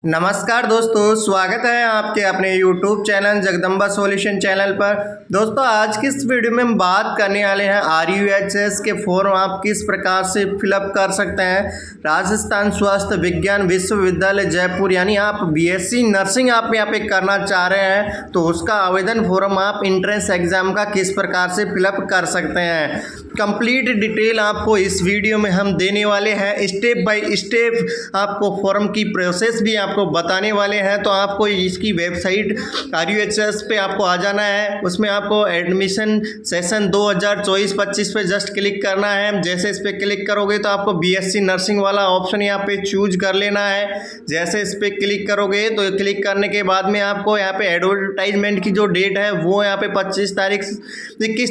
नमस्कार दोस्तों, स्वागत है आपके अपने YouTube channel Jagdamba solution channel पर। दोस्तों, आज की इस वीडियो में हम बात करने वाले हैं RUHS के फॉर्म आप किस प्रकार से फिलअप कर सकते हैं। राजस्थान स्वास्थ्य विज्ञान विश्वविद्यालय जयपुर यानी आप BSc नर्सिंग आप यहाँ पे करना चाह रहे हैं तो उसका आवेदन फॉर्म आप इंट्रेंस एग्ज़ाम का किस प्रकार से फिलअप कर सकते हैं। कंप्लीट डिटेल आपको इस वीडियो में हम देने वाले हैं। स्टेप बाय स्टेप आपको फॉर्म की प्रोसेस भी आपको बताने वाले हैं। तो आपको इसकी वेबसाइट RUHS पे आपको आ जाना है। उसमें आपको एडमिशन सेशन 2024-25 पे जस्ट क्लिक करना है। जैसे इस पर क्लिक करोगे तो आपको BSc नर्सिंग वाला ऑप्शन यहाँ पे चूज कर लेना है। जैसे इस पर क्लिक करोगे तो क्लिक करने के बाद में आपको यहाँ पे एडवर्टाइजमेंट की जो डेट है वो यहाँ पे 21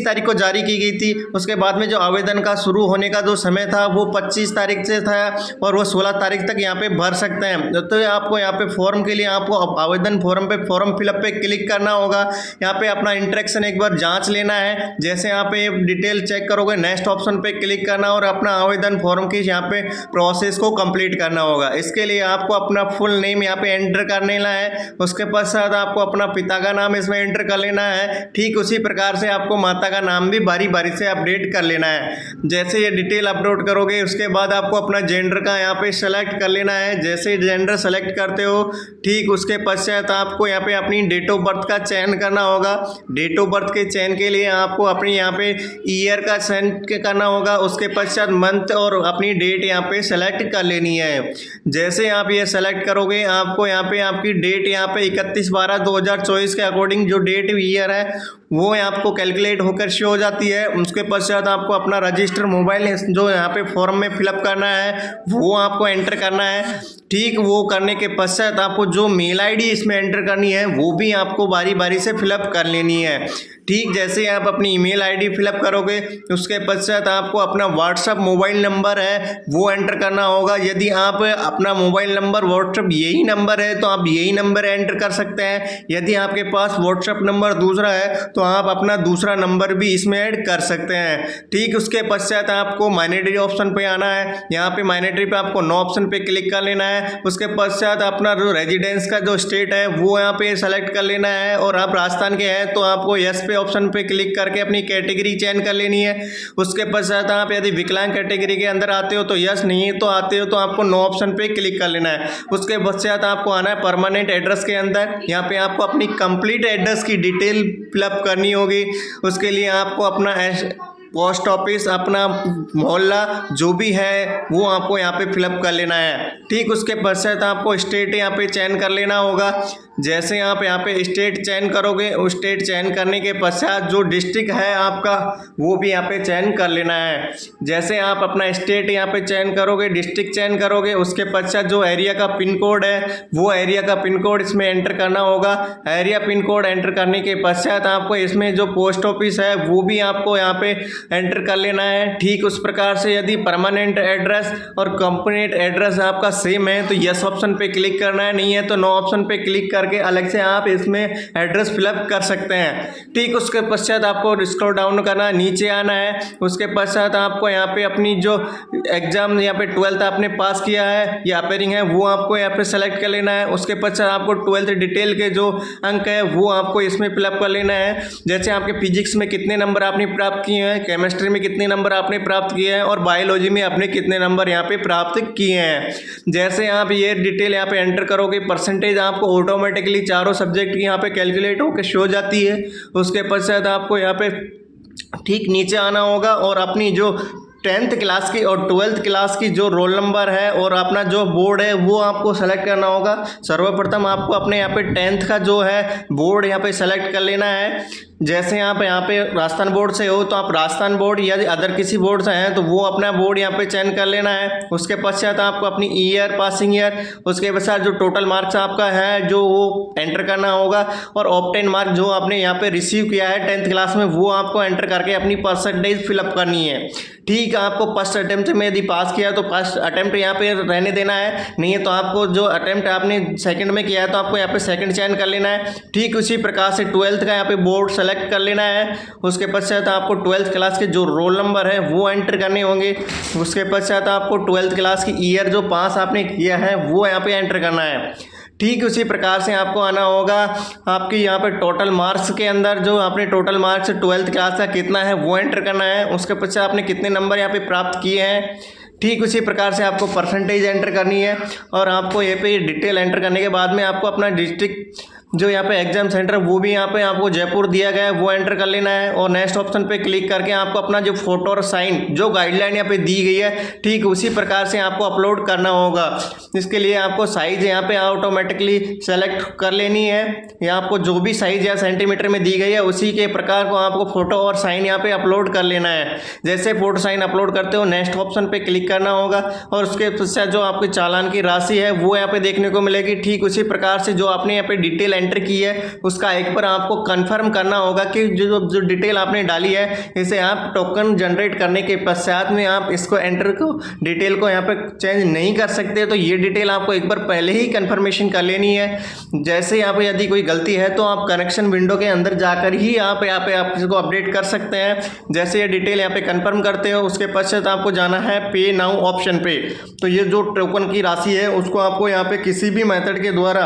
तारीख को जारी की गई थी। उसके बाद में जो आवेदन का शुरू होने का जो समय था वो 25 तारीख से था और वो 16 तारीख तक यहाँ पे भर सकते हैं। तो आपको यहाँ पे फॉर्म के लिए आपको आवेदन फॉर्म पे फॉर्म फिलअप पे क्लिक करना होगा। यहाँ पे अपना इंट्रैक्शन एक बार जांच लेना है। जैसे यहाँ पे डिटेल चेक करोगे नेक्स्ट ऑप्शन पे क्लिक करना और अपना आवेदन फॉर्म की यहाँ पे प्रोसेस को कंप्लीट करना होगा। इसके लिए आपको अपना फुल नेम यहाँ पे एंटर कर लेना है। उसके पश्चात आपको अपना पिता का नाम इसमें एंटर कर लेना है। ठीक उसी प्रकार से आपको माता का नाम भी बारी बारी से अपडेट कर लेना है। जैसे ये डिटेल अपलोड करोगे उसके बाद आपको अपना जेंडर का यहाँ पे सेलेक्ट कर लेना है। जैसे जेंडर सेलेक्ट करते हो ठीक उसके पश्चात आपको यहाँ पे अपनी डेट ऑफ बर्थ का चयन करना होगा। डेट ऑफ बर्थ के चयन के लिए आपको अपनी यहाँ पे ईयर का चयन करना होगा। उसके पश्चात मंथ और अपनी डेट यहाँ पे सेलेक्ट कर लेनी है। जैसे आप ये सेलेक्ट करोगे आपको यहाँ पे आपकी डेट यहाँ पे 31/12/2024 के अकॉर्डिंग जो डेट ईयर है वो आपको कैलकुलेट होकर शो हो जाती है। उसके पश्चात आपको अपना रजिस्टर मोबाइल जो यहाँ पे फॉर्म में फिलअप करना है वो आपको एंटर करना है। ठीक वो करने के पश्चात आपको जो मेल आईडी इसमें एंटर करनी है वो भी आपको बारी बारी से फिलअप कर लेनी है। ठीक जैसे आप अपनी ईमेल आईडी फिलअप करोगे उसके पश्चात आपको अपना व्हाट्सअप मोबाइल नंबर है वो एंटर करना होगा। यदि आप अपना मोबाइल नंबर व्हाट्सअप यही नंबर है तो आप यही नंबर एंटर कर सकते हैं। यदि आपके पास व्हाट्सअप नंबर दूसरा है तो आप अपना दूसरा नंबर भी इसमें ऐड कर सकते हैं। ठीक उसके पश्चात आपको माइनॉरिटी ऑप्शन पे आना है। यहाँ पे माइनॉरिटी पे आपको नो ऑप्शन पे क्लिक कर लेना है। उसके पश्चात अपना जो रेजिडेंस का जो स्टेट है वो यहाँ पे सेलेक्ट कर लेना है। और आप राजस्थान के हैं तो आपको यस पे ऑप्शन पे क्लिक करके अपनी कैटेगरी चयन कर लेनी है। उसके पश्चात आप यदि विकलांग कैटेगरी के अंदर आते हो तो यस, नहीं तो आते हो तो आपको नो ऑप्शन पे क्लिक कर लेना है। उसके पश्चात आपको आना है परमानेंट एड्रेस के अंदर। यहाँ पे आपको अपनी कंप्लीट एड्रेस की डिटेल फिलअप करनी होगी। उसके लिए आपको अपना पोस्ट ऑफिस अपना मोहल्ला जो भी है वो आपको यहाँ पे फिलअप कर लेना है। ठीक उसके पश्चात आपको स्टेट यहाँ पे चयन कर लेना होगा। जैसे आप यहाँ पे स्टेट चयन करोगे उस स्टेट चयन करने के पश्चात जो डिस्ट्रिक्ट है आपका वो भी यहाँ पे चयन कर लेना है। जैसे आप अपना स्टेट यहाँ पे चयन करोगे, डिस्ट्रिक्ट चयन करोगे, उसके पश्चात जो एरिया का पिन कोड है वो एरिया का पिन कोड इसमें एंटर करना होगा। एरिया पिन कोड एंटर करने के पश्चात आपको इसमें जो पोस्ट ऑफिस है वो भी आपको यहाँ पे एंटर कर लेना है। ठीक उस प्रकार से यदि परमानेंट एड्रेस और कंपोनेंट एड्रेस आपका सेम है तो यस ऑप्शन पे क्लिक करना है, नहीं है तो नो ऑप्शन पे क्लिक करके अलग से आप इसमें एड्रेस फिलअप कर सकते हैं। ठीक उसके पश्चात आपको स्क्रॉल डाउन करना है, नीचे आना है। उसके पश्चात आपको यहाँ पे अपनी जो एग्जाम यहाँ पे 12th आपने पास किया है या अपेयरिंग है वो आपको यहाँ पे सेलेक्ट कर लेना है। उसके पश्चात आपको 12th डिटेल के जो अंक है वो आपको इसमें फिलअप कर लेना है। जैसे आपके फिजिक्स में कितने नंबर आपने प्राप्त किए हैं, केमिस्ट्री में कितने नंबर आपने प्राप्त किए हैं और बायोलॉजी में आपने कितने नंबर यहाँ पे प्राप्त किए हैं। जैसे आप ये डिटेल यहाँ पे एंटर करोगे परसेंटेज आपको ऑटोमेटिकली चारों सब्जेक्ट की यहाँ पे कैलकुलेट होकर शो जाती है। उसके पश्चात आपको यहाँ पे ठीक नीचे आना होगा और अपनी जो 10th क्लास की और 12th क्लास की जो रोल नंबर है और अपना जो बोर्ड है वो आपको सेलेक्ट करना होगा। सर्वप्रथम आपको अपने यहाँ पे 10th का जो है बोर्ड यहाँ पे सेलेक्ट कर लेना है। जैसे आप यहाँ पे राजस्थान बोर्ड से हो तो आप राजस्थान बोर्ड या अदर किसी बोर्ड से हैं तो वो अपना बोर्ड यहाँ पे चयन कर लेना है। उसके पश्चात आपको अपनी ईयर, पासिंग ईयर, उसके पश्चात जो टोटल मार्क्स आपका है जो वो एंटर करना होगा और ऑब्टेन मार्क जो आपने यहाँ पे रिसीव किया है 10th क्लास में वो आपको एंटर करके अपनी परसेंटेज फिलअप करनी है। ठीक आपको फर्स्ट अटैम्प्ट में यदि पास किया तो फर्स्ट अटैम्प्ट यहाँ पे रहने देना है, नहीं है तो आपको जो अटैम्प्ट आपने सेकंड में किया है तो आपको यहाँ पे सेकंड चयन कर लेना है। ठीक उसी प्रकार से 12th का यहाँ पे बोर्ड सेलेक्ट कर लेना है। उसके पश्चात आपको 12th क्लास के जो रोल नंबर है वो एंटर करने होंगे। उसके पश्चात आपको 12th क्लास की ईयर जो पास आपने किया है वो यहाँ पे एंटर करना है। ठीक उसी प्रकार से आपको आना होगा आपकी यहाँ पे टोटल मार्क्स के अंदर, जो आपने टोटल मार्क्स 12th क्लास का कितना है वो एंटर करना है। उसके पश्चात आपने कितने नंबर यहाँ पे प्राप्त किए हैं, ठीक उसी प्रकार से आपको परसेंटेज एंटर करनी है। और आपको यहाँ पे डिटेल एंटर करने के बाद में आपको अपना डिस्ट्रिक्ट जो यहाँ पे एग्जाम सेंटर वो भी यहाँ पे आपको जयपुर दिया गया है वो एंटर कर लेना है। और नेक्स्ट ऑप्शन पे क्लिक करके आपको अपना जो फोटो और साइन जो गाइडलाइन यहाँ पे दी गई है ठीक उसी प्रकार से आपको अपलोड करना होगा। इसके लिए आपको साइज़ यहाँ पे ऑटोमेटिकली सेलेक्ट कर लेनी है। या आपको जो भी साइज़ या सेंटीमीटर में दी गई है उसी के प्रकार को आपको फ़ोटो और साइन यहाँ पे अपलोड कर लेना है। जैसे फ़ोटो साइन अपलोड करते हो नेक्स्ट ऑप्शन पे क्लिक करना होगा और उसके पश्चात जो आपके चालान की राशि है वो यहाँ पे देखने को मिलेगी। ठीक उसी प्रकार से जो आपने यहाँ पे डिटेल एंटर की है उसका एक बार आपको कंफर्म करना होगा कि जो डिटेल आपने डाली है इसे आप टोकन जनरेट करने के पश्चात में आप इसको एंटर को डिटेल को यहाँ पे चेंज नहीं कर सकते। तो ये डिटेल आपको एक बार पहले ही कंफर्मेशन कर लेनी है। जैसे यहाँ पे यदि कोई गलती है तो आप कनेक्शन विंडो के अंदर जाकर ही आप यहाँ पे आप इसको अपडेट कर सकते हैं। जैसे ये डिटेल यहाँ पे कंफर्म करते हो उसके पश्चात आपको जाना है पे नाउ ऑप्शन पे। तो ये जो टोकन की राशि है उसको आपको यहाँ पे किसी भी मेथड के द्वारा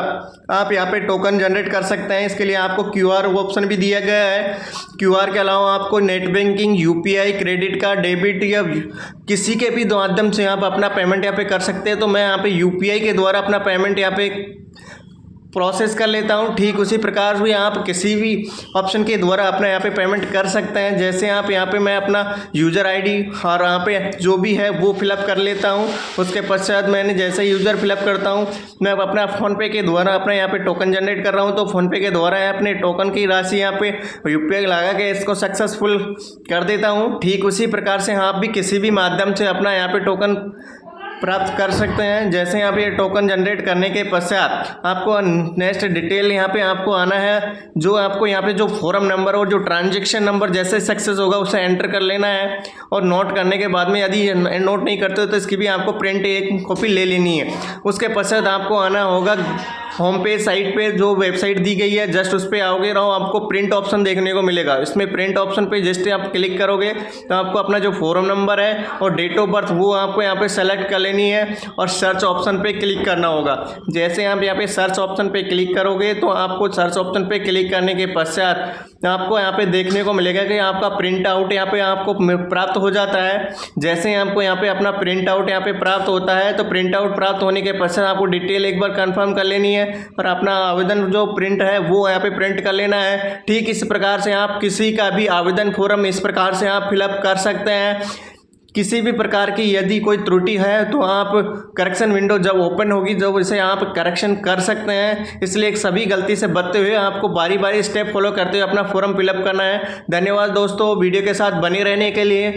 आप यहाँ पे टोकन जनरेट कर सकते हैं। इसके लिए आपको QR ऑप्शन भी दिया गया है। QR के अलावा आपको net banking, UPI, credit card, debit या किसी के भी माध्यम से आप अपना पेमेंट यहाँ पे कर सकते हैं। तो मैं यहाँ पे UPI के द्वारा अपना पेमेंट यहाँ पे प्रोसेस कर लेता हूँ। ठीक उसी प्रकार भी आप किसी भी ऑप्शन के द्वारा अपना यहाँ पे पेमेंट कर सकते हैं। जैसे आप यहाँ पे मैं अपना यूज़र ID और यहाँ पे जो भी है वो फिलअप कर लेता हूँ। उसके पश्चात मैंने जैसे यूज़र फिलअप करता हूँ मैं अपना फ़ोनपे के द्वारा अपना यहाँ पे टोकन जनरेट कर रहा हूँ। तो फ़ोनपे के द्वारा अपने टोकन की राशि यहाँ पे UPI लगा के इसको सक्सेसफुल कर देता हूँ। ठीक उसी प्रकार से आप भी किसी भी माध्यम से अपना यहाँ पे टोकन प्राप्त कर सकते हैं। जैसे यहाँ पे ये टोकन जनरेट करने के पश्चात आपको नेक्स्ट डिटेल यहाँ पे आपको आना है। जो आपको यहाँ पे जो फॉरम नंबर और जो ट्रांजैक्शन नंबर जैसे सक्सेस होगा उसे एंटर कर लेना है। और नोट करने के बाद में यदि नोट नहीं करते हो तो इसकी भी आपको प्रिंट एक कॉपी ले लेनी है। उसके पश्चात आपको आना होगा होम पेज साइट पे जो वेबसाइट दी गई है जस्ट उस पर आओगे और आपको प्रिंट ऑप्शन देखने को मिलेगा। इसमें प्रिंट ऑप्शन पे जस्ट आप क्लिक करोगे तो आपको अपना जो फॉरम नंबर है और डेट ऑफ बर्थ वो आपको यहाँ पे सेलेक्ट कर लेनी है और सर्च ऑप्शन पे क्लिक करना होगा। जैसे आप यहाँ पे सर्च ऑप्शन पे क्लिक करोगे तो आपको सर्च ऑप्शन पे क्लिक करने के पश्चात आपको यहाँ पे देखने को मिलेगा कि आपका प्रिंट आउट यहाँ पे आपको प्राप्त हो जाता है। जैसे आपको यहाँ पे अपना प्रिंट आउट यहाँ पे प्राप्त होता है तो प्रिंट आउट प्राप्त होने के पश्चात आपको डिटेल एक बार कंफर्म कर लेनी है और अपना आवेदन जो प्रिंट है वो यहाँ पे प्रिंट कर लेना है। ठीक इस प्रकार से आप किसी का भी आवेदन फॉर्म इस प्रकार से आप फिलअप कर सकते हैं। किसी भी प्रकार की यदि कोई त्रुटि है तो आप करेक्शन विंडो जब ओपन होगी जब इसे आप करेक्शन कर सकते हैं। इसलिए सभी गलती से बचते हुए आपको बारी बारी स्टेप फॉलो करते हुए अपना फॉर्म फिलअप करना है। धन्यवाद दोस्तों वीडियो के साथ बने रहने के लिए।